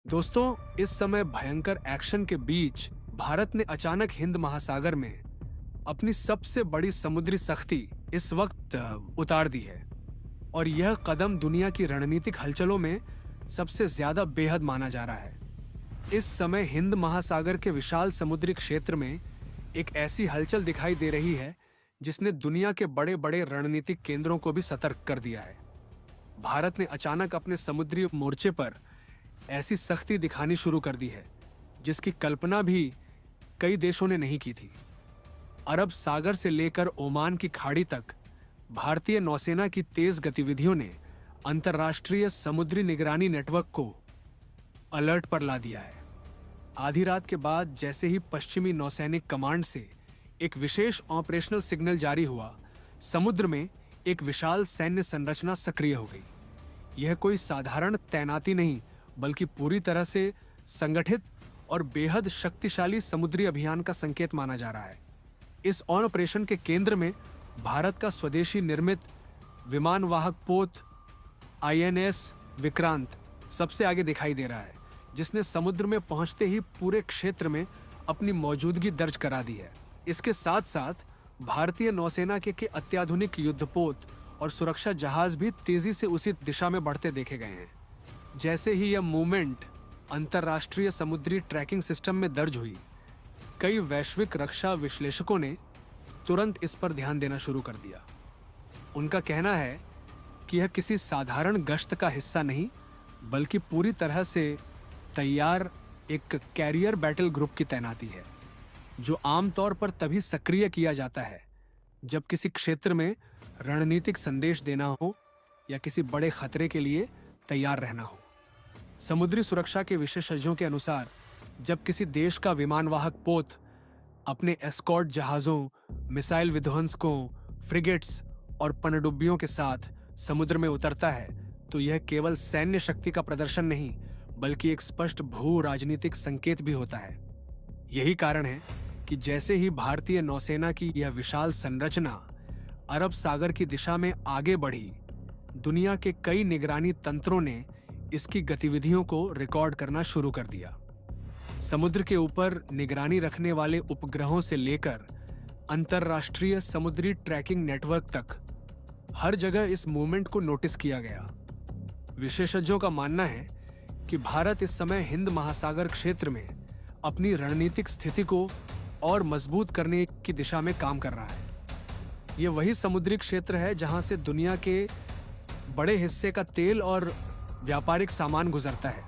दोस्तों, इस समय भयंकर एक्शन के बीच भारत ने अचानक हिंद महासागर में अपनी सबसे बड़ी समुद्री सख्ती इस वक्त उतार दी है। और यह कदम दुनिया की रणनीतिक हलचलों में सबसे ज्यादा बेहद माना जा रहा है। इस समय हिंद महासागर के विशाल समुद्री क्षेत्र में एक ऐसी हलचल दिखाई दे रही है जिसने दुनिया के बड़े बड़े रणनीतिक केंद्रों को भी सतर्क कर दिया है। भारत ने अचानक अपने समुद्री मोर्चे पर ऐसी सख्ती दिखानी शुरू कर दी है जिसकी कल्पना भी कई देशों ने नहीं की थी। अरब सागर से लेकर ओमान की खाड़ी तक भारतीय नौसेना की तेज गतिविधियों ने अंतर्राष्ट्रीय समुद्री निगरानी नेटवर्क को अलर्ट पर ला दिया है। आधी रात के बाद जैसे ही पश्चिमी नौसैनिक कमांड से एक विशेष ऑपरेशनल सिग्नल जारी हुआ, समुद्र में एक विशाल सैन्य संरचना सक्रिय हो गई। यह कोई साधारण तैनाती नहीं, बल्कि पूरी तरह से संगठित और बेहद शक्तिशाली समुद्री अभियान का संकेत माना जा रहा है। इस ऑपरेशन के केंद्र में भारत का स्वदेशी निर्मित विमानवाहक पोत INS विक्रांत सबसे आगे दिखाई दे रहा है, जिसने समुद्र में पहुंचते ही पूरे क्षेत्र में अपनी मौजूदगी दर्ज करा दी है। इसके साथ साथ भारतीय नौसेना के अत्याधुनिक युद्धपोत और सुरक्षा जहाज भी तेजी से उसी दिशा में बढ़ते देखे गए हैं। जैसे ही यह मूवमेंट अंतर्राष्ट्रीय समुद्री ट्रैकिंग सिस्टम में दर्ज हुई, कई वैश्विक रक्षा विश्लेषकों ने तुरंत इस पर ध्यान देना शुरू कर दिया। उनका कहना है कि यह किसी साधारण गश्त का हिस्सा नहीं, बल्कि पूरी तरह से तैयार एक कैरियर बैटल ग्रुप की तैनाती है, जो आमतौर पर तभी सक्रिय किया जाता है जब किसी क्षेत्र में रणनीतिक संदेश देना हो या किसी बड़े खतरे के लिए तैयार रहना हो। समुद्री सुरक्षा के विशेषज्ञों के अनुसार, जब किसी देश का विमानवाहक पोत अपने एस्कॉर्ट जहाजों, मिसाइल विध्वंसकों, फ्रिगेट्स और पनडुब्बियों के साथ समुद्र में उतरता है, तो यह केवल सैन्य शक्ति का प्रदर्शन नहीं, बल्कि एक स्पष्ट भू राजनीतिक संकेत भी होता है। यही कारण है कि जैसे ही भारतीय नौसेना की यह विशाल संरचना अरब सागर की दिशा में आगे बढ़ी, दुनिया के कई निगरानी तंत्रों ने इसकी गतिविधियों को रिकॉर्ड करना शुरू कर दिया। समुद्र के ऊपर निगरानी रखने वाले उपग्रहों से लेकर अंतर्राष्ट्रीय समुद्री ट्रैकिंग नेटवर्क तक हर जगह इस मूवमेंट को नोटिस किया गया। विशेषज्ञों का मानना है कि भारत इस समय हिंद महासागर क्षेत्र में अपनी रणनीतिक स्थिति को और मजबूत करने की दिशा में काम कर रहा है। ये वही समुद्री क्षेत्र है जहां से दुनिया के बड़े हिस्से का तेल और व्यापारिक सामान गुजरता है।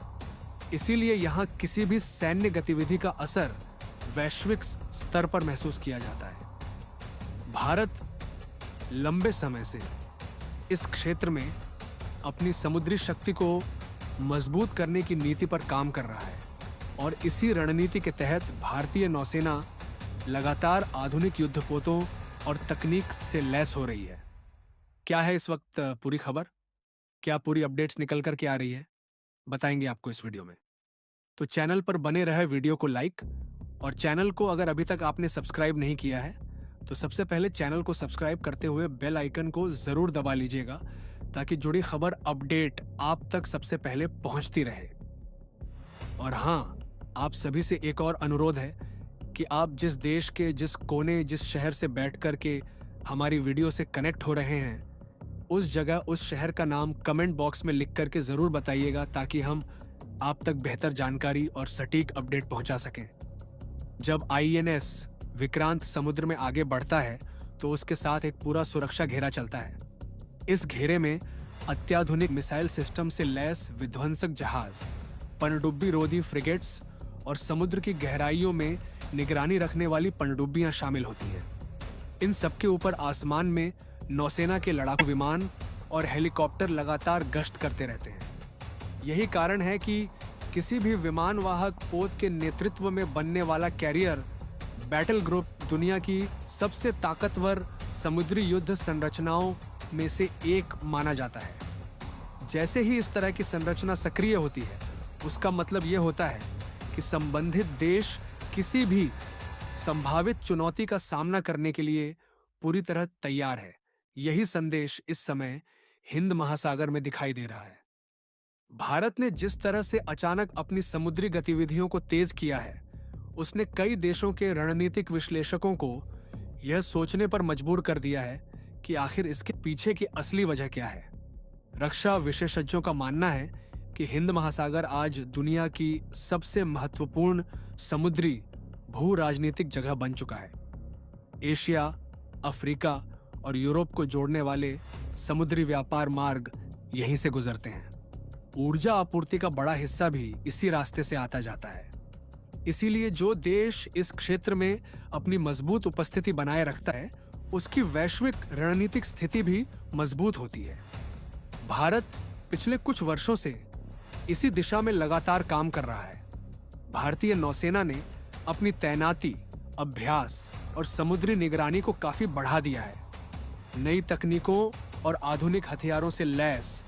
इसीलिए यहाँ किसी भी सैन्य गतिविधि का असर वैश्विक स्तर पर महसूस किया जाता है। भारत लंबे समय से इस क्षेत्र में अपनी समुद्री शक्ति को मजबूत करने की नीति पर काम कर रहा है, और इसी रणनीति के तहत भारतीय नौसेना लगातार आधुनिक युद्धपोतों और तकनीक से लैस हो रही है। क्या है इस वक्त पूरी खबर? क्या पूरी अपडेट्स निकल कर के आ रही है? बताएंगे आपको इस वीडियो में। तो चैनल पर बने रहे वीडियो को लाइक, और चैनल को अगर अभी तक आपने सब्सक्राइब नहीं किया है तो सबसे पहले चैनल को सब्सक्राइब करते हुए बेल आइकन को जरूर दबा लीजिएगा, ताकि जुड़ी खबर अपडेट आप तक सबसे पहले पहुंचती रहे। और हाँ, आप सभी से एक और अनुरोध है कि आप जिस देश के जिस कोने, जिस शहर से बैठ कर के हमारी वीडियो से कनेक्ट हो रहे हैं, उस जगह, उस शहर का नाम कमेंट बॉक्स में लिख करके जरूर बताइएगा, ताकि हम आप तक बेहतर जानकारी और सटीक अपडेट पहुंचा सकें। जब INS विक्रांत समुद्र में आगे बढ़ता है तो उसके साथ एक पूरा सुरक्षा घेरा चलता है। इस घेरे में अत्याधुनिक मिसाइल सिस्टम से लैस विध्वंसक जहाज, पनडुब्बी रोधी फ्रिगेट्स और समुद्र की गहराइयों में निगरानी रखने वाली पनडुब्बियां शामिल होती हैं। इन सबके ऊपर आसमान में नौसेना के लड़ाकू विमान और हेलीकॉप्टर लगातार गश्त करते रहते हैं। यही कारण है कि किसी भी विमानवाहक पोत के नेतृत्व में बनने वाला कैरियर बैटल ग्रुप दुनिया की सबसे ताकतवर समुद्री युद्ध संरचनाओं में से एक माना जाता है। जैसे ही इस तरह की संरचना सक्रिय होती है, उसका मतलब यह होता है कि संबंधित देश किसी भी संभावित चुनौती का सामना करने के लिए पूरी तरह तैयार है। यही संदेश इस समय हिंद महासागर में दिखाई दे रहा है। भारत ने जिस तरह से अचानक अपनी समुद्री गतिविधियों को तेज किया है, उसने कई देशों के रणनीतिक विश्लेषकों को यह सोचने पर मजबूर कर दिया है कि आखिर इसके पीछे की असली वजह क्या है। रक्षा विशेषज्ञों का मानना है कि हिंद महासागर आज दुनिया की सबसे महत्वपूर्ण समुद्री भू राजनीतिक जगह बन चुका है। एशिया, अफ्रीका और यूरोप को जोड़ने वाले समुद्री व्यापार मार्ग यहीं से गुजरते हैं। ऊर्जा आपूर्ति का बड़ा हिस्सा भी इसी रास्ते से आता जाता है। इसीलिए जो देश इस क्षेत्र में अपनी मजबूत उपस्थिति बनाए रखता है, उसकी वैश्विक रणनीतिक स्थिति भी मजबूत होती है। भारत पिछले कुछ वर्षों से इसी दिशा में लगातार काम कर रहा है। भारतीय नौसेना ने अपनी तैनाती, अभ्यास और समुद्री निगरानी को काफी बढ़ा दिया है। नई तकनीकों और आधुनिक हथियारों से लैस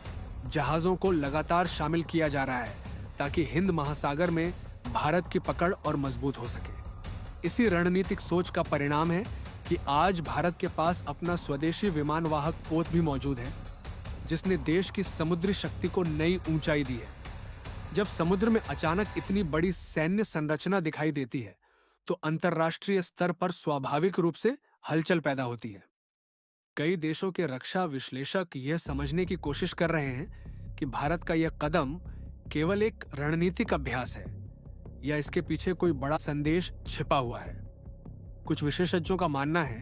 जहाजों को लगातार शामिल किया जा रहा है ताकि हिंद महासागर में भारत की पकड़ और मजबूत हो सके। इसी रणनीतिक सोच का परिणाम है कि आज भारत के पास अपना स्वदेशी विमान वाहक पोत भी मौजूद है, जिसने देश की समुद्री शक्ति को नई ऊंचाई दी है। जब समुद्र में अचानक इतनी बड़ी सैन्य संरचना दिखाई देती है, तो अंतर्राष्ट्रीय स्तर पर स्वाभाविक रूप से हलचल पैदा होती है। कई देशों के रक्षा विश्लेषक यह समझने की कोशिश कर रहे हैं कि भारत का यह कदम केवल एक रणनीतिक अभ्यास है या इसके पीछे कोई बड़ा संदेश छिपा हुआ है। कुछ विशेषज्ञों का मानना है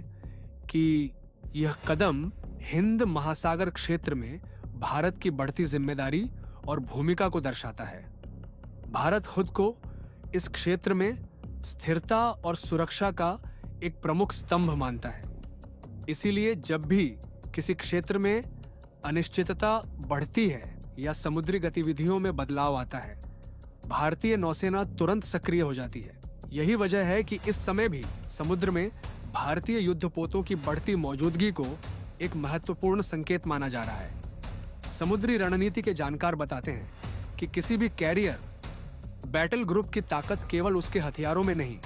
कि यह कदम हिंद महासागर क्षेत्र में भारत की बढ़ती जिम्मेदारी और भूमिका को दर्शाता है। भारत खुद को इस क्षेत्र में स्थिरता और सुरक्षा का एक प्रमुख स्तंभ मानता है। इसीलिए जब भी किसी क्षेत्र में अनिश्चितता बढ़ती है या समुद्री गतिविधियों में बदलाव आता है, भारतीय नौसेना तुरंत सक्रिय हो जाती है। यही वजह है कि इस समय भी समुद्र में भारतीय युद्धपोतों की बढ़ती मौजूदगी को एक महत्वपूर्ण संकेत माना जा रहा है। समुद्री रणनीति के जानकार बताते हैं कि किसी भी कैरियर बैटल ग्रुप की ताकत केवल उसके हथियारों में नहीं,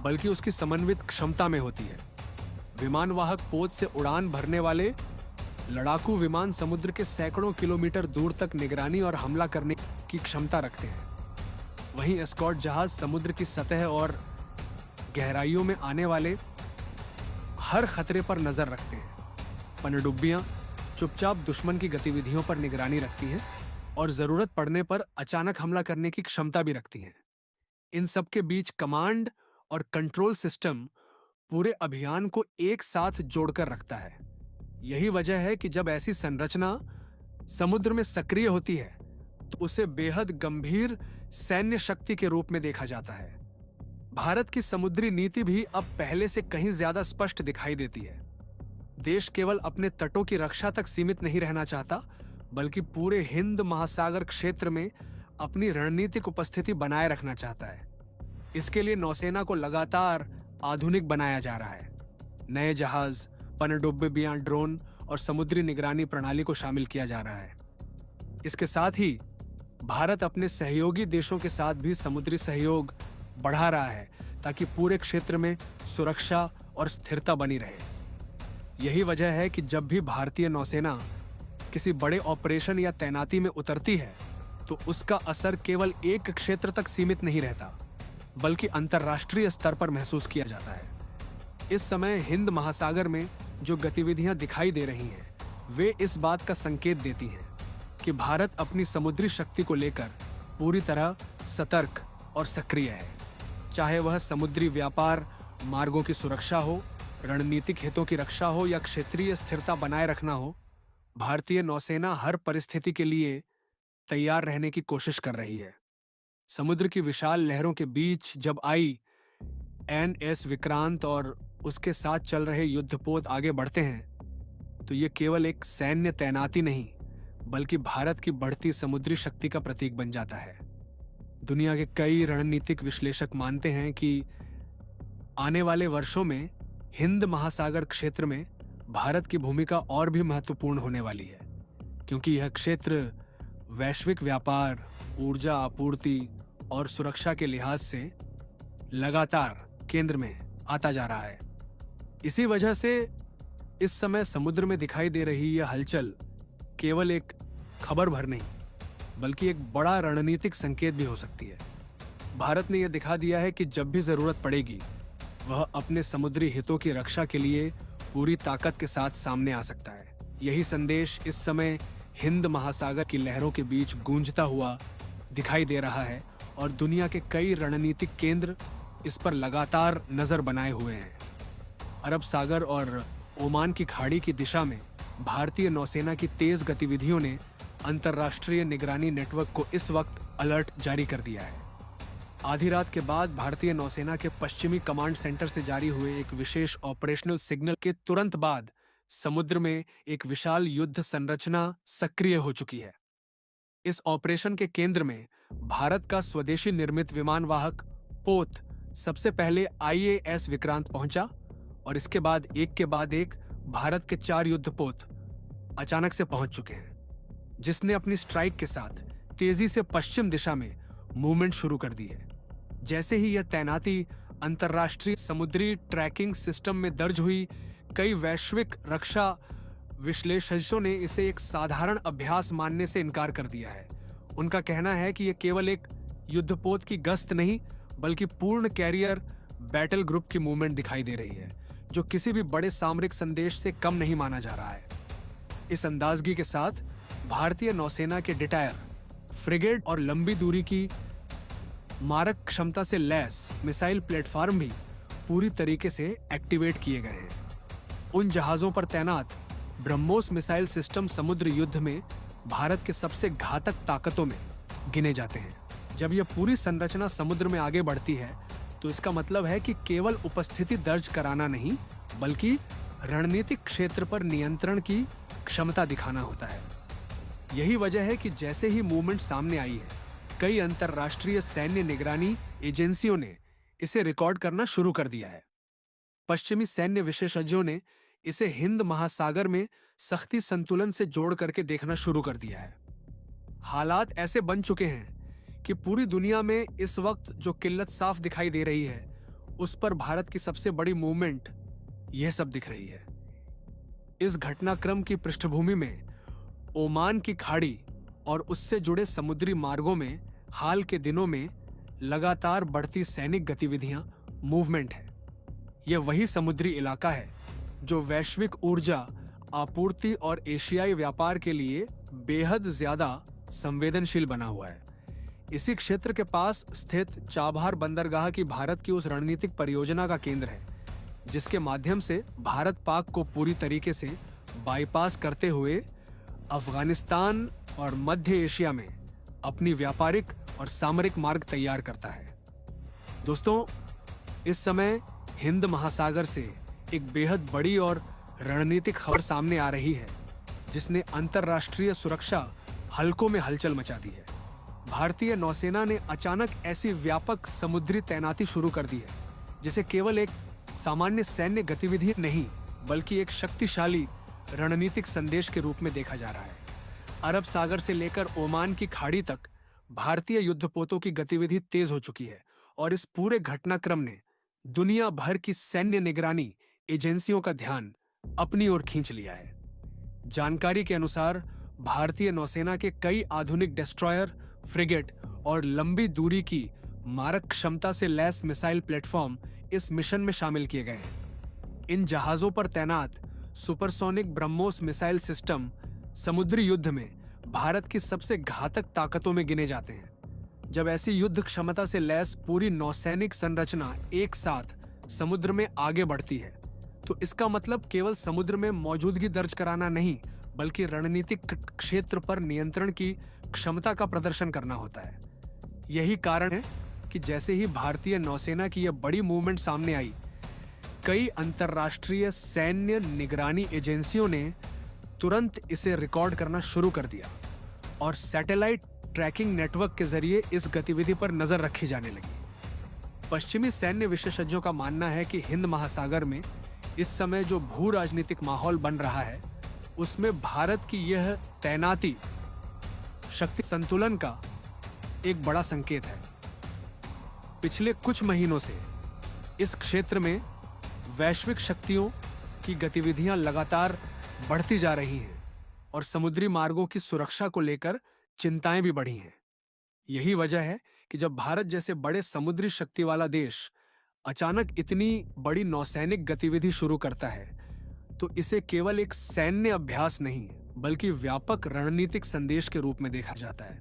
बल्कि उसकी समन्वित क्षमता में होती है। विमान वाहक पोत से उड़ान भरने वाले लड़ाकू विमान समुद्र के सैकड़ों किलोमीटर दूर तक निगरानी और हमला करने की क्षमता रखते हैं। वहीं एस्कॉर्ट जहाज समुद्र की सतह और गहराइयों में आने वाले हर खतरे पर नजर रखते हैं। पनडुब्बियां चुपचाप दुश्मन की गतिविधियों पर निगरानी रखती हैं और जरूरत पड़ने पर अचानक हमला करने की क्षमता भी रखती हैं। इन सब के बीच कमांड और कंट्रोल सिस्टम पूरे अभियान को एक साथ जोड़कर रखता है। यही वजह है कि जब ऐसी संरचना समुद्र में सक्रिय होती है, तो उसे बेहद गंभीर सैन्य शक्ति के रूप में देखा जाता है। भारत की समुद्री नीति भी अब पहले से कहीं ज्यादा स्पष्ट दिखाई देती है। देश केवल अपने तटों की रक्षा तक सीमित नहीं रहना चाहता, बल्कि पूरे हिंद महासागर क्षेत्र में अपनी रणनीतिक उपस्थिति बनाए रखना चाहता है। इसके लिए नौसेना को लगातार आधुनिक बनाया जा रहा है। नए जहाज, पनडुब्बियां, ड्रोन और समुद्री निगरानी प्रणाली को शामिल किया जा रहा है। इसके साथ ही भारत अपने सहयोगी देशों के साथ भी समुद्री सहयोग बढ़ा रहा है ताकि पूरे क्षेत्र में सुरक्षा और स्थिरता बनी रहे। यही वजह है कि जब भी भारतीय नौसेना किसी बड़े ऑपरेशन या तैनाती में उतरती है, तो उसका असर केवल एक क्षेत्र तक सीमित नहीं रहता, बल्कि अंतर्राष्ट्रीय स्तर पर महसूस किया जाता है। इस समय हिंद महासागर में जो गतिविधियां दिखाई दे रही हैं, वे इस बात का संकेत देती हैं कि भारत अपनी समुद्री शक्ति को लेकर पूरी तरह सतर्क और सक्रिय है। चाहे वह समुद्री व्यापार मार्गों की सुरक्षा हो, रणनीतिक हितों की रक्षा हो या क्षेत्रीय स्थिरता बनाए रखना हो, भारतीय नौसेना हर परिस्थिति के लिए तैयार रहने की कोशिश कर रही है। समुद्र की विशाल लहरों के बीच जब INS विक्रांत और उसके साथ चल रहे युद्धपोत आगे बढ़ते हैं, तो ये केवल एक सैन्य तैनाती नहीं, बल्कि भारत की बढ़ती समुद्री शक्ति का प्रतीक बन जाता है। दुनिया के कई रणनीतिक विश्लेषक मानते हैं कि आने वाले वर्षों में हिंद महासागर क्षेत्र में भारत की भूमिका और भी महत्वपूर्ण होने वाली है, क्योंकि यह क्षेत्र वैश्विक व्यापार, ऊर्जा आपूर्ति और सुरक्षा के लिहाज से लगातार केंद्र में आता जा रहा है। इसी वजह से इस समय समुद्र में दिखाई दे रही यह हलचल केवल एक खबर भर नहीं, बल्कि एक बड़ा रणनीतिक संकेत भी हो सकती है। भारत ने यह दिखा दिया है कि जब भी जरूरत पड़ेगी, वह अपने समुद्री हितों की रक्षा के लिए पूरी ताकत के साथ सामने आ सकता है। यही संदेश इस समय हिंद महासागर की लहरों के बीच गूंजता हुआ दिखाई दे रहा है और दुनिया के कई रणनीतिक केंद्र इस पर लगातार नजर बनाए हुए हैं। अरब सागर और ओमान की खाड़ी की दिशा में भारतीय नौसेना की तेज गतिविधियों ने अंतर्राष्ट्रीय निगरानी नेटवर्क को इस वक्त अलर्ट जारी कर दिया है। आधी रात के बाद भारतीय नौसेना के पश्चिमी कमांड सेंटर से जारी हुए एक विशेष ऑपरेशनल सिग्नल के तुरंत बाद समुद्र में एक विशाल युद्ध संरचना सक्रिय हो चुकी है। इस ऑपरेशन के केंद्र में भारत का स्वदेशी निर्मित विमान वाहक पोत सबसे पहले IAS विक्रांत पहुंचा और इसके बाद एक भारत के 4 युद्धपोत अचानक से पहुंच चुके हैं, जिसने अपनी स्ट्राइक के साथ तेजी से पश्चिम दिशा में मूवमेंट शुरू कर दी है। जैसे ही यह तैनाती अंतर्राष्ट्रीय समुद्री ट्रैकिंग सिस्टम में दर्ज हुई, कई वैश्विक रक्षा विश्लेषकों ने इसे एक साधारण अभ्यास मानने से इनकार कर दिया है। उनका कहना है कि यह केवल एक युद्धपोत की गश्त नहीं, बल्कि पूर्ण कैरियर बैटल ग्रुप की मूवमेंट दिखाई दे रही है, जो किसी भी बड़े सामरिक संदेश से कम नहीं माना जा रहा है। इस अंदाजगी के साथ भारतीय नौसेना के डिटायर, फ्रिगेट और लंबी दूरी की मारक क्षमता से लैस मिसाइल प्लेटफॉर्म भी पूरी तरीके से एक्टिवेट किए गए हैं। उन जहाजों पर तैनात ब्रह्मोस मिसाइल सिस्टम समुद्र युद्ध में भारत के सबसे घातक ताकतों में गिने जाते हैं। जब यह पूरी संरचना समुद्र में आगे बढ़ती है, तो इसका मतलब है कि केवल उपस्थिति दर्ज कराना नहीं, बल्कि रणनीतिक क्षेत्र पर नियंत्रण की क्षमता दिखाना होता है। यही वजह है कि जैसे ही मूवमेंट सामने आई है, कई अंतर्राष्ट्रीय सैन्य निगरानी एजेंसियों ने इसे रिकॉर्ड करना शुरू कर दिया है। पश्चिमी सैन्य विशेषज्ञों ने इसे हिंद महासागर में सख्ती संतुलन से जोड़ करके देखना शुरू कर दिया है। हालात ऐसे बन चुके हैं कि पूरी दुनिया में इस वक्त जो किल्लत साफ दिखाई दे रही है, उस पर भारत की सबसे बड़ी मूवमेंट यह सब दिख रही है। इस घटनाक्रम की पृष्ठभूमि में ओमान की खाड़ी और उससे जुड़े समुद्री मार्गों में हाल के दिनों में लगातार बढ़ती सैनिक गतिविधियां मूवमेंट है। यह वही समुद्री इलाका है जो वैश्विक ऊर्जा आपूर्ति और एशियाई व्यापार के लिए बेहद ज्यादा संवेदनशील बना हुआ है। इसी क्षेत्र के पास स्थित चाबहार बंदरगाह की भारत की उस रणनीतिक परियोजना का केंद्र है, जिसके माध्यम से भारत पाक को पूरी तरीके से बाईपास करते हुए अफगानिस्तान और मध्य एशिया में अपनी व्यापारिक और सामरिक मार्ग तैयार करता है। दोस्तों, इस समय हिंद महासागर से एक बेहद बड़ी और रणनीतिक खबर सामने आ रही है, जिसने अंतर्राष्ट्रीय सुरक्षा हलकों में हलचल मचा दी है। भारतीय नौसेना ने अचानक ऐसी व्यापक समुद्री तैनाती शुरू कर दी है, जिसे केवल एक सामान्य सैन्य गतिविधि नहीं, बल्कि एक शक्तिशाली रणनीतिक संदेश के रूप में देखा जा रहा है। अरब सागर से लेकर ओमान की खाड़ी तक भारतीय युद्धपोतों की गतिविधि तेज हो चुकी है और इस पूरे घटनाक्रम ने दुनिया भर की सैन्य निगरानी एजेंसियों का ध्यान अपनी ओर खींच लिया है। जानकारी के अनुसार भारतीय नौसेना के कई आधुनिक डिस्ट्रॉयर, फ्रिगेट और लंबी दूरी की मारक क्षमता से लैस मिसाइल प्लेटफॉर्म इस मिशन में शामिल किए गए हैं। इन जहाजों पर तैनात सुपरसोनिक ब्रह्मोस मिसाइल सिस्टम समुद्री युद्ध में भारत की सबसे घातक ताकतों में गिने जाते हैं। जब ऐसी युद्ध क्षमता से लैस पूरी नौसैनिक संरचना एक साथ समुद्र में आगे बढ़ती है, तो इसका मतलब केवल समुद्र में मौजूदगी दर्ज कराना नहीं, बल्कि रणनीतिक क्षेत्र पर नियंत्रण की क्षमता का प्रदर्शन करना होता है। यही कारण है कि जैसे ही भारतीय नौसेना की यह बड़ी मूवमेंट सामने आई, कई अंतर्राष्ट्रीय सैन्य निगरानी एजेंसियों ने तुरंत इसे रिकॉर्ड करना शुरू कर दिया और सैटेलाइट ट्रैकिंग नेटवर्क के जरिए इस गतिविधि पर नजर रखी जाने लगी। पश्चिमी सैन्य विशेषज्ञों का मानना है कि हिंद महासागर में इस समय जो भू राजनीतिक माहौल बन रहा है, उसमें भारत की यह तैनाती शक्ति संतुलन का एक बड़ा संकेत है। पिछले कुछ महीनों से इस क्षेत्र में वैश्विक शक्तियों की गतिविधियां लगातार बढ़ती जा रही हैं और समुद्री मार्गों की सुरक्षा को लेकर चिंताएं भी बढ़ी हैं। यही वजह है कि जब भारत जैसे बड़े समुद्री शक्ति वाला देश अचानक इतनी बड़ी नौसैनिक गतिविधि शुरू करता है, तो इसे केवल एक सैन्य अभ्यास नहीं, बल्कि व्यापक रणनीतिक संदेश के रूप में देखा जाता है।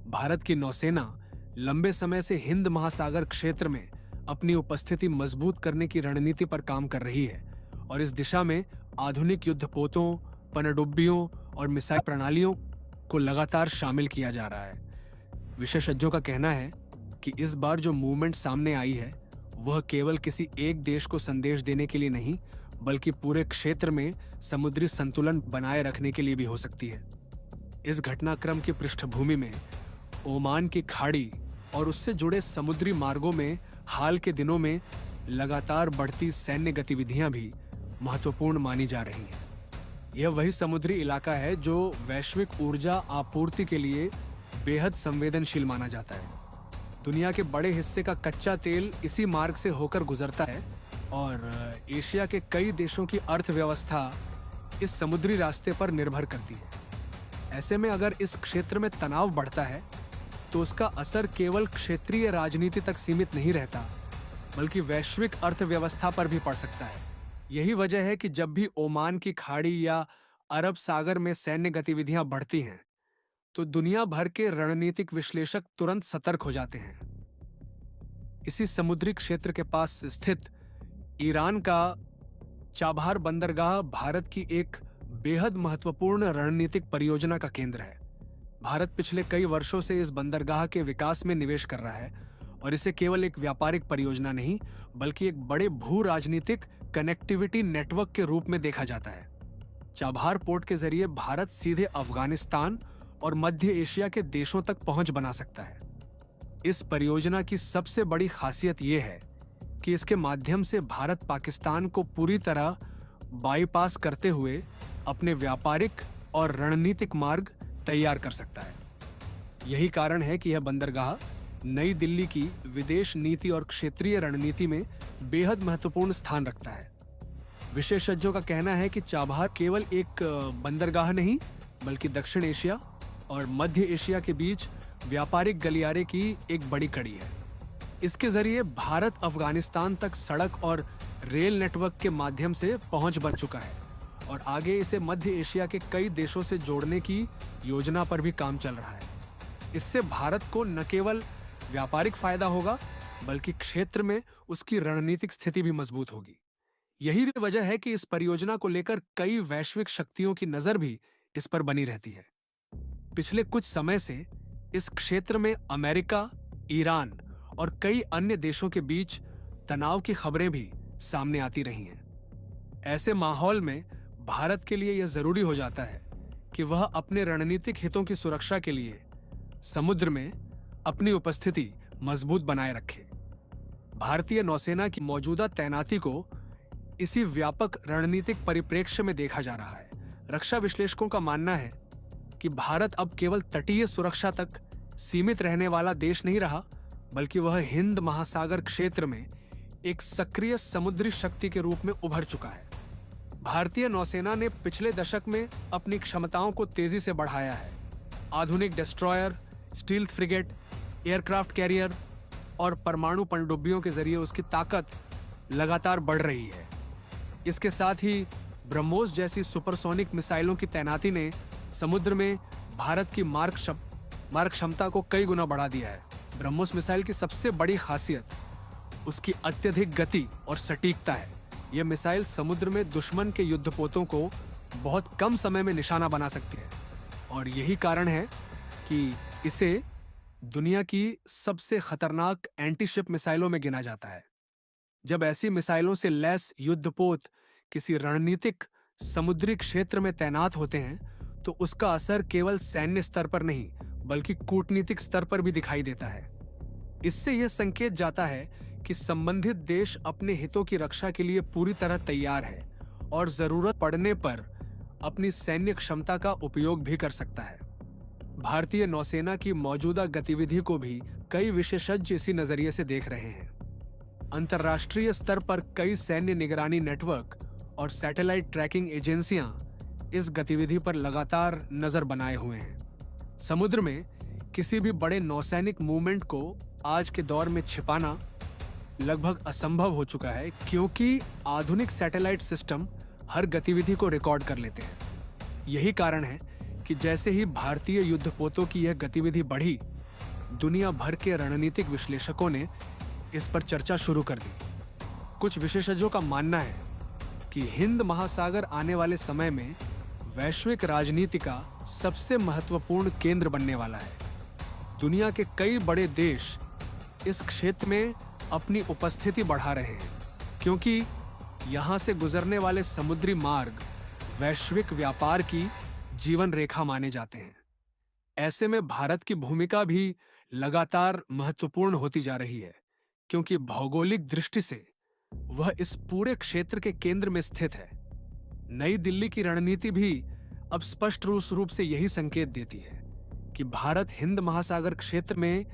भारत की नौसेना लंबे समय से हिंद महासागर क्षेत्र में अपनी उपस्थिति मजबूत करने की रणनीति पर काम कर रही है और इस दिशा में आधुनिक युद्धपोतों, पनडुब्बियों और मिसाइल प्रणालियों को लगातार शामिल किया जा रहा है। विशेषज्ञों का कहना है कि इस बार जो मूवमेंट सामने आई है वह केवल किसी एक देश को संदेश देने के लिए नहीं, बल्कि पूरे क्षेत्र में समुद्री संतुलन बनाए रखने के लिए भी हो सकती है। इस घटनाक्रम की पृष्ठभूमि में ओमान की खाड़ी और उससे जुड़े समुद्री मार्गों में हाल के दिनों में लगातार बढ़ती सैन्य गतिविधियां भी महत्वपूर्ण मानी जा रही हैं। यह वही समुद्री इलाका है जो वैश्विक ऊर्जा आपूर्ति के लिए बेहद संवेदनशील माना जाता है। दुनिया के बड़े हिस्से का कच्चा तेल इसी मार्ग से होकर गुजरता है और एशिया के कई देशों की अर्थव्यवस्था इस समुद्री रास्ते पर निर्भर करती है। ऐसे में अगर इस क्षेत्र में तनाव बढ़ता है तो उसका असर केवल क्षेत्रीय राजनीति तक सीमित नहीं रहता, बल्कि वैश्विक अर्थव्यवस्था पर भी पड़ सकता है। यही वजह है कि जब भी ओमान की खाड़ी या अरब सागर में सैन्य गतिविधियां बढ़ती हैं, तो दुनिया भर के रणनीतिक विश्लेषक तुरंत सतर्क हो जाते हैं। इसी समुद्री क्षेत्र के पास स्थित ईरान का चाबहार बंदरगाह भारत की एक बेहद महत्वपूर्ण रणनीतिक परियोजना का केंद्र है। भारत पिछले कई वर्षों से इस बंदरगाह के विकास में निवेश कर रहा है और इसे केवल एक व्यापारिक परियोजना नहीं, बल्कि एक बड़े भू राजनीतिक कनेक्टिविटी नेटवर्क के रूप में देखा जाता है। चाबहार पोर्ट के जरिए भारत सीधे अफगानिस्तान और मध्य एशिया के देशों तक पहुंच बना सकता है। इस परियोजना की सबसे बड़ी खासियत यह है कि इसके माध्यम से भारत पाकिस्तान को पूरी तरह बाईपास करते हुए अपने व्यापारिक और रणनीतिक मार्ग तैयार कर सकता है। यही कारण है कि यह बंदरगाह नई दिल्ली की विदेश नीति और क्षेत्रीय रणनीति में बेहद महत्वपूर्ण स्थान रखता है। विशेषज्ञों का कहना है कि चाबहार केवल एक बंदरगाह नहीं, बल्कि दक्षिण एशिया और मध्य एशिया के बीच व्यापारिक गलियारे की एक बड़ी कड़ी है। इसके जरिए भारत अफगानिस्तान तक सड़क और रेल नेटवर्क के माध्यम से पहुंच बन चुका है और आगे इसे मध्य एशिया के कई देशों से जोड़ने की योजना पर भी काम चल रहा है। इससे भारत को न केवल व्यापारिक फायदा होगा, बल्कि क्षेत्र में उसकी रणनीतिक स्थिति भी मजबूत होगी। यही वजह है कि इस परियोजना को लेकर कई वैश्विक शक्तियों की नजर भी इस पर बनी रहती है। पिछले कुछ समय से इस क्षेत्र में अमेरिका, ईरान और कई अन्य देशों के बीच तनाव की खबरें भी सामने आती रही हैं। ऐसे माहौल में भारत के लिए यह जरूरी हो जाता है कि वह अपने रणनीतिक हितों की सुरक्षा के लिए समुद्र में अपनी उपस्थिति मजबूत बनाए रखे। भारतीय नौसेना की मौजूदा तैनाती को इसी व्यापक रणनीतिक परिप्रेक्ष्य में देखा जा रहा है। रक्षा विश्लेषकों का मानना है कि भारत अब केवल तटीय सुरक्षा तक सीमित रहने वाला देश नहीं रहा, बल्कि वह हिंद महासागर क्षेत्र में एक सक्रिय समुद्री शक्ति के रूप में उभर चुका है। भारतीय नौसेना ने पिछले दशक में अपनी क्षमताओं को तेजी से बढ़ाया है। आधुनिक destroyer, stealth frigate, aircraft carrier और परमाणु पनडुब्बियों के जरिए उसकी ताकत लगातार बढ़ रही है। इसके साथ ही ब्रह्मोस जैसी सुपरसोनिक मिसाइलों की तैनाती ने समुद्र में भारत की मारक क्षमता को कई गुना बढ़ा दिया है। ब्रह्मोस मिसाइल की सबसे बड़ी खासियत उसकी अत्यधिक गति और सटीकता है। यह मिसाइल समुद्र में दुश्मन के युद्धपोतों को बहुत कम समय में निशाना बना सकती है और यही कारण है कि इसे दुनिया की सबसे खतरनाक एंटीशिप मिसाइलों में गिना जाता है। जब ऐसी मिसाइलों से लैस युद्धपोत किसी रणनीतिक समुद्री क्षेत्र में तैनात होते हैं, तो उसका असर केवल सैन्य स्तर पर नहीं, बल्कि कूटनीतिक स्तर पर भी दिखाई देता है। इससे यह संकेत जाता है कि संबंधित देश अपने हितों की रक्षा के लिए पूरी तरह तैयार है और जरूरत पड़ने पर अपनी सैन्य क्षमता का उपयोग भी कर सकता है। भारतीय नौसेना की मौजूदा गतिविधि को भी कई विशेषज्ञ इसी नजरिए से देख रहे हैं। अंतर्राष्ट्रीय स्तर पर कई सैन्य निगरानी नेटवर्क और सैटेलाइट ट्रैकिंग एजेंसियां इस गतिविधि पर लगातार नजर बनाए हुए हैं। समुद्र में किसी भी बड़े नौसैनिक मूवमेंट को आज के दौर में छिपाना लगभग असंभव हो चुका है, क्योंकि आधुनिक सैटेलाइट सिस्टम हर गतिविधि को रिकॉर्ड कर लेते हैं। यही कारण है कि जैसे ही भारतीय युद्धपोतों की यह गतिविधि बढ़ी, दुनिया भर के रणनीतिक विश्लेषकों ने इस पर चर्चा शुरू कर दी। कुछ विशेषज्ञों का मानना है कि हिंद महासागर आने वाले समय में वैश्विक राजनीति का सबसे महत्वपूर्ण केंद्र बनने वाला है। दुनिया के कई बड़े देश इस क्षेत्र में अपनी उपस्थिति बढ़ा रहे हैं, क्योंकि यहाँ से गुजरने वाले समुद्री मार्ग वैश्विक व्यापार की जीवन रेखा माने जाते हैं। ऐसे में भारत की भूमिका भी लगातार महत्वपूर्ण होती जा रही है, क्योंकि भौगोलिक दृष्टि से वह इस पूरे क्षेत्र के केंद्र में स्थित है। नई दिल्ली की रणनीति भी अब स्पष्ट रूप से यही संकेत देती है कि भारत हिंद महासागर क्षेत्र में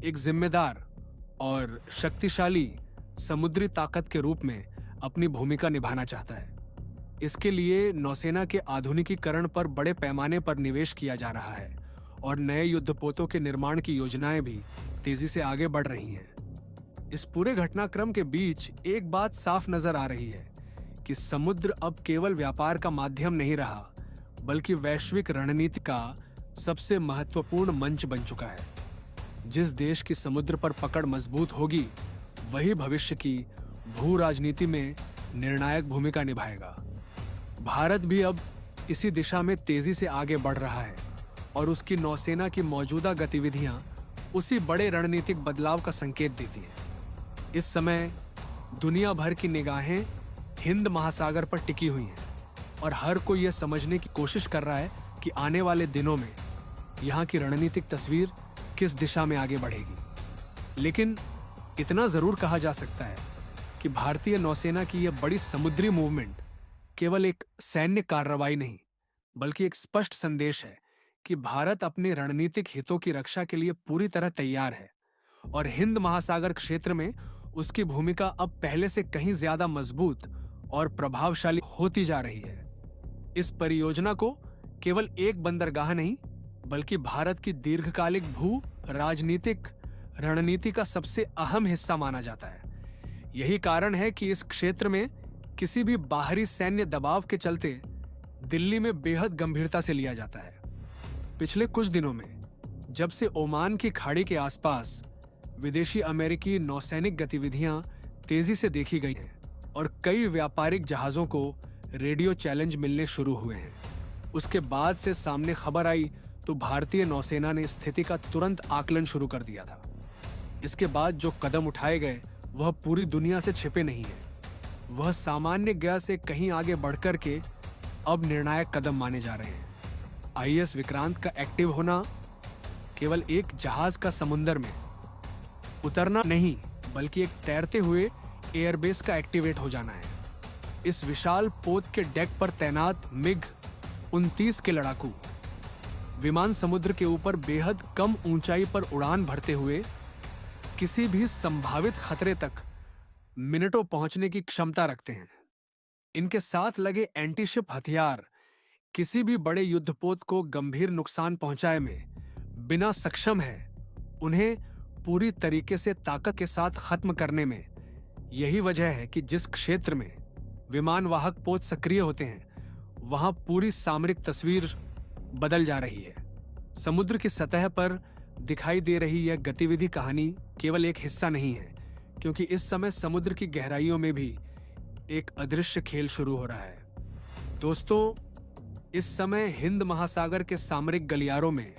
एक जिम्मेदार और शक्तिशाली समुद्री ताकत के रूप में अपनी भूमिका निभाना चाहता है। इसके लिए नौसेना के आधुनिकीकरण पर बड़े पैमाने पर निवेश किया जा रहा है और नए युद्धपोतों के निर्माण की योजनाएं भी तेजी से आगे बढ़ रही हैं। इस पूरे घटनाक्रम के बीच एक बात साफ नजर आ रही है कि समुद्र अब केवल व्यापार का माध्यम नहीं रहा, बल्कि वैश्विक रणनीति का सबसे महत्वपूर्ण मंच बन चुका है। जिस देश की समुद्र पर पकड़ मजबूत होगी, वही भविष्य की भू राजनीति में निर्णायक भूमिका निभाएगा। भारत भी अब इसी दिशा में तेजी से आगे बढ़ रहा है और उसकी नौसेना की मौजूदा गतिविधियां उसी बड़े रणनीतिक बदलाव का संकेत देती हैं। इस समय दुनिया भर की निगाहें हिंद महासागर पर टिकी हुई हैं और हर कोई यह समझने की कोशिश कर रहा है कि आने वाले दिनों में यहाँ की रणनीतिक तस्वीर किस दिशा में आगे बढ़ेगी। लेकिन इतना जरूर कहा जा सकता है कि भारतीय नौसेना की यह बड़ी समुद्री मूवमेंट केवल एक सैन्य कार्रवाई नहीं, बल्कि एक स्पष्ट संदेश है कि भारत अपने रणनीतिक हितों की रक्षा के लिए पूरी तरह तैयार है और हिंद महासागर क्षेत्र में उसकी भूमिका अब पहले से कहीं ज्यादा मजबूत और प्रभावशाली होती जा रही है। इस परियोजना को केवल एक बंदरगाह नहीं, बल्कि भारत की दीर्घकालिक भू राजनीतिक रणनीति का सबसे अहम हिस्सा माना जाता है। यही कारण है कि इस क्षेत्र में किसी भी बाहरी सैन्य दबाव के चलते दिल्ली में बेहद गंभीरता से लिया जाता है। पिछले कुछ दिनों में जब से ओमान की खाड़ी के आसपास विदेशी अमेरिकी नौसैनिक गतिविधियां तेजी से देखी गई हैं और कई व्यापारिक जहाजों को रेडियो चैलेंज मिलने शुरू हुए हैं, उसके बाद से सामने खबर आई तो भारतीय नौसेना ने स्थिति का तुरंत आकलन शुरू कर दिया था। इसके बाद जो कदम उठाए गए वह पूरी दुनिया से छिपे नहीं है, वह सामान्य ज्ञान से कहीं आगे बढ़कर के अब निर्णायक कदम माने जा रहे हैं। आईएस विक्रांत का एक्टिव होना केवल एक जहाज का समुद्र में उतरना नहीं, बल्कि एक तैरते हुए एयरबेस का एक्टिवेट हो जाना है। इस विशाल पोत के डेक पर तैनात मिग-29 के लड़ाकू विमान समुद्र के ऊपर बेहद कम ऊंचाई पर उड़ान भरते हुए किसी भी संभावित खतरे तक मिनटों पहुंचने की क्षमता रखते हैं। इनके साथ लगे एंटीशिप हथियार किसी भी बड़े युद्धपोत को गंभीर नुकसान पहुंचाए में बिना सक्षम है उन्हें पूरी तरीके से ताकत के साथ खत्म करने में। यही वजह है कि जिस क्षेत्र में विमान वाहक पोत सक्रिय होते हैं, वहां पूरी सामरिक तस्वीर बदल जा रही है। समुद्र की सतह पर दिखाई दे रही यह गतिविधि कहानी केवल एक हिस्सा नहीं है, क्योंकि इस समय समुद्र की गहराइयों में भी एक अदृश्य खेल शुरू हो रहा है। दोस्तों, इस समय हिंद महासागर के सामरिक गलियारों में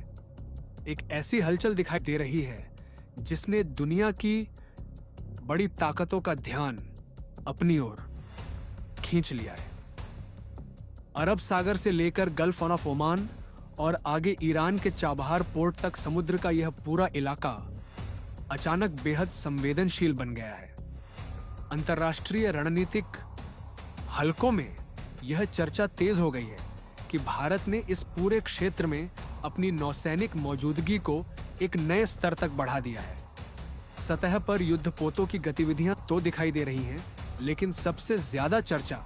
एक ऐसी हलचल दिखाई दे रही है जिसने दुनिया की बड़ी ताकतों का ध्यान अपनी ओर खींच लिया है। अरब सागर से लेकर गल्फ ऑफ ओमान और आगे ईरान के चाबहार पोर्ट तक समुद्र का यह पूरा इलाका अचानक बेहद संवेदनशील बन गया है। अंतर्राष्ट्रीय रणनीतिक हलकों में यह चर्चा तेज हो गई है कि भारत ने इस पूरे क्षेत्र में अपनी नौसैनिक मौजूदगी को एक नए स्तर तक बढ़ा दिया है। सतह पर युद्धपोतों की गतिविधियां तो दिखाई दे रही हैं, लेकिन सबसे ज्यादा चर्चा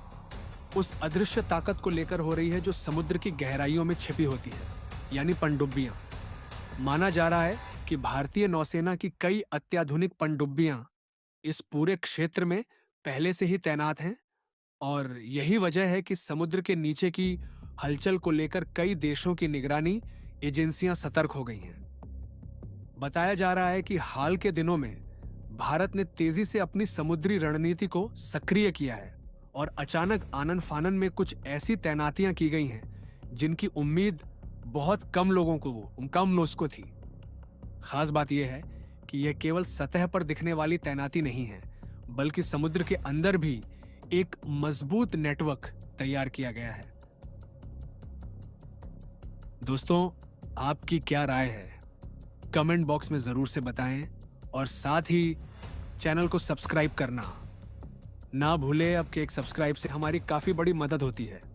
उस अदृश्य ताकत को लेकर हो रही है जो समुद्र की गहराइयों में छिपी होती है, यानी पनडुब्बियां। माना जा रहा है कि भारतीय नौसेना की कई अत्याधुनिक पनडुब्बियां इस पूरे क्षेत्र में पहले से ही तैनात हैं और यही वजह है कि समुद्र के नीचे की हलचल को लेकर कई देशों की निगरानी एजेंसियां सतर्क हो गई हैं। बताया जा रहा है कि हाल के दिनों में भारत ने तेजी से अपनी समुद्री रणनीति को सक्रिय किया है और अचानक आनन फानन में कुछ ऐसी तैनातियां की गई हैं जिनकी उम्मीद बहुत कम लोगों को थी। खास बात यह है कि यह केवल सतह पर दिखने वाली तैनाती नहीं है, बल्कि समुद्र के अंदर भी एक मजबूत नेटवर्क तैयार किया गया है। दोस्तों, आपकी क्या राय है? कमेंट बॉक्स में जरूर से बताएं और साथ ही चैनल को सब्सक्राइब करना ना भूलें। आपके एक सब्सक्राइब से हमारी काफी बड़ी मदद होती है।